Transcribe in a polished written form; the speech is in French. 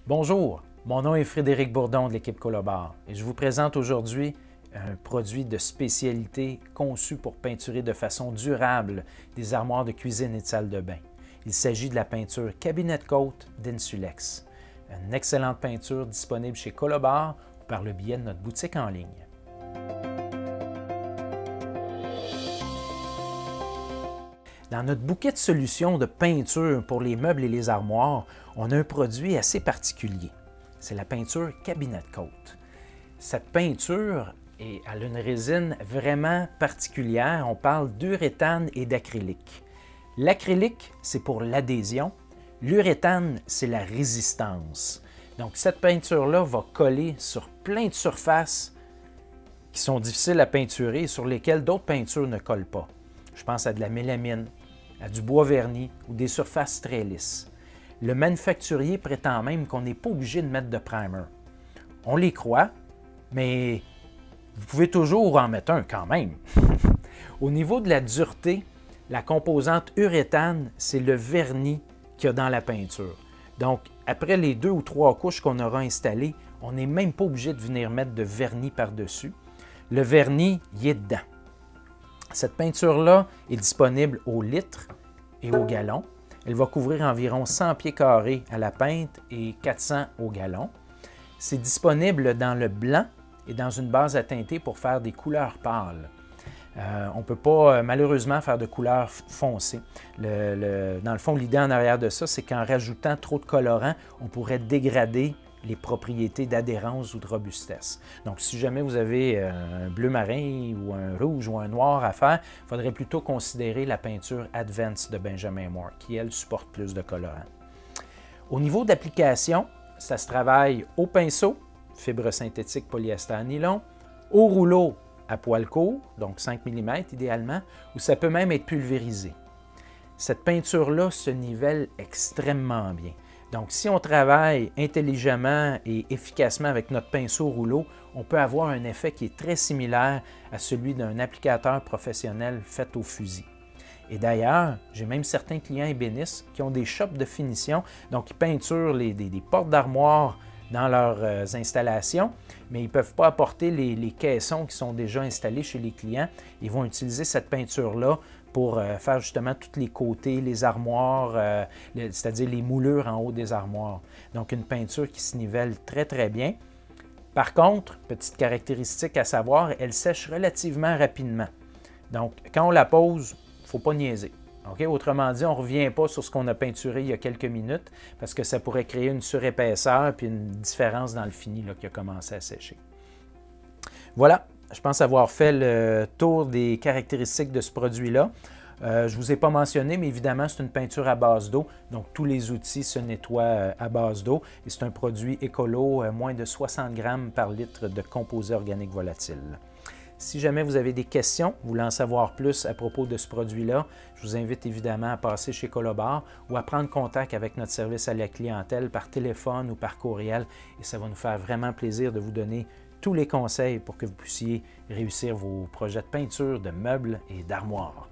Bonjour, mon nom est Frédéric Bourdon de l'équipe Colobar et je vous présente aujourd'hui un produit de spécialité conçu pour peinturer de façon durable des armoires de cuisine et de salle de bain. Il s'agit de la peinture Cabinet Coat d'Insulex, une excellente peinture disponible chez Colobar ou par le biais de notre boutique en ligne. Dans notre bouquet de solutions de peinture pour les meubles et les armoires, on a un produit assez particulier. C'est la peinture Cabinet Coat. Cette peinture a une résine vraiment particulière. On parle d'uréthane et d'acrylique. L'acrylique, c'est pour l'adhésion. L'uréthane, c'est la résistance. Donc, cette peinture-là va coller sur plein de surfaces qui sont difficiles à peinturer et sur lesquelles d'autres peintures ne collent pas. Je pense à de la mélamine, à du bois verni ou des surfaces très lisses. Le manufacturier prétend même qu'on n'est pas obligé de mettre de primer. On les croit, mais vous pouvez toujours en mettre un quand même. Au niveau de la dureté, la composante uréthane, c'est le vernis qu'il y a dans la peinture. Donc, après les 2 ou 3 couches qu'on aura installées, on n'est même pas obligé de venir mettre de vernis par-dessus. Le vernis, il est dedans. Cette peinture-là est disponible au litre et au gallon. Elle va couvrir environ 100 pieds carrés à la peinte et 400 au gallon. C'est disponible dans le blanc et dans une base à teinter pour faire des couleurs pâles. On ne peut pas malheureusement faire de couleurs foncées. Dans le fond, l'idée en arrière de ça, c'est qu'en rajoutant trop de colorant, on pourrait dégrader les propriétés d'adhérence ou de robustesse. Donc, si jamais vous avez un bleu marin ou un rouge ou un noir à faire, il faudrait plutôt considérer la peinture Advance de Benjamin Moore, qui, elle, supporte plus de colorant. Au niveau d'application, ça se travaille au pinceau, fibre synthétique polyester nylon, au rouleau à poil court, donc 5 mm idéalement, ou ça peut même être pulvérisé. Cette peinture-là se nivelle extrêmement bien. Donc, si on travaille intelligemment et efficacement avec notre pinceau rouleau, on peut avoir un effet qui est très similaire à celui d'un applicateur professionnel fait au fusil. Et d'ailleurs, j'ai même certains clients ébénistes qui ont des shops de finition, donc ils peinturent des portes d'armoire dans leurs installations, mais ils ne peuvent pas apporter les caissons qui sont déjà installés chez les clients. Ils vont utiliser cette peinture-là pour faire justement tous les côtés, les armoires, c'est-à-dire les moulures en haut des armoires. Donc, une peinture qui se nivelle très, très bien. Par contre, petite caractéristique à savoir, elle sèche relativement rapidement. Donc, quand on la pose, il ne faut pas niaiser. Okay? Autrement dit, on ne revient pas sur ce qu'on a peinturé il y a quelques minutes parce que ça pourrait créer une surépaisseur puis une différence dans le fini là, qui a commencé à sécher. Voilà. Je pense avoir fait le tour des caractéristiques de ce produit-là. Je ne vous ai pas mentionné, mais évidemment, c'est une peinture à base d'eau. Donc, tous les outils se nettoient à base d'eau. Et c'est un produit écolo, moins de 60 grammes par litre de composés organiques volatiles. Si jamais vous avez des questions, vous voulez en savoir plus à propos de ce produit-là, je vous invite évidemment à passer chez Colobar ou à prendre contact avec notre service à la clientèle par téléphone ou par courriel. Et ça va nous faire vraiment plaisir de vous donner tous les conseils pour que vous puissiez réussir vos projets de peinture, de meubles et d'armoires.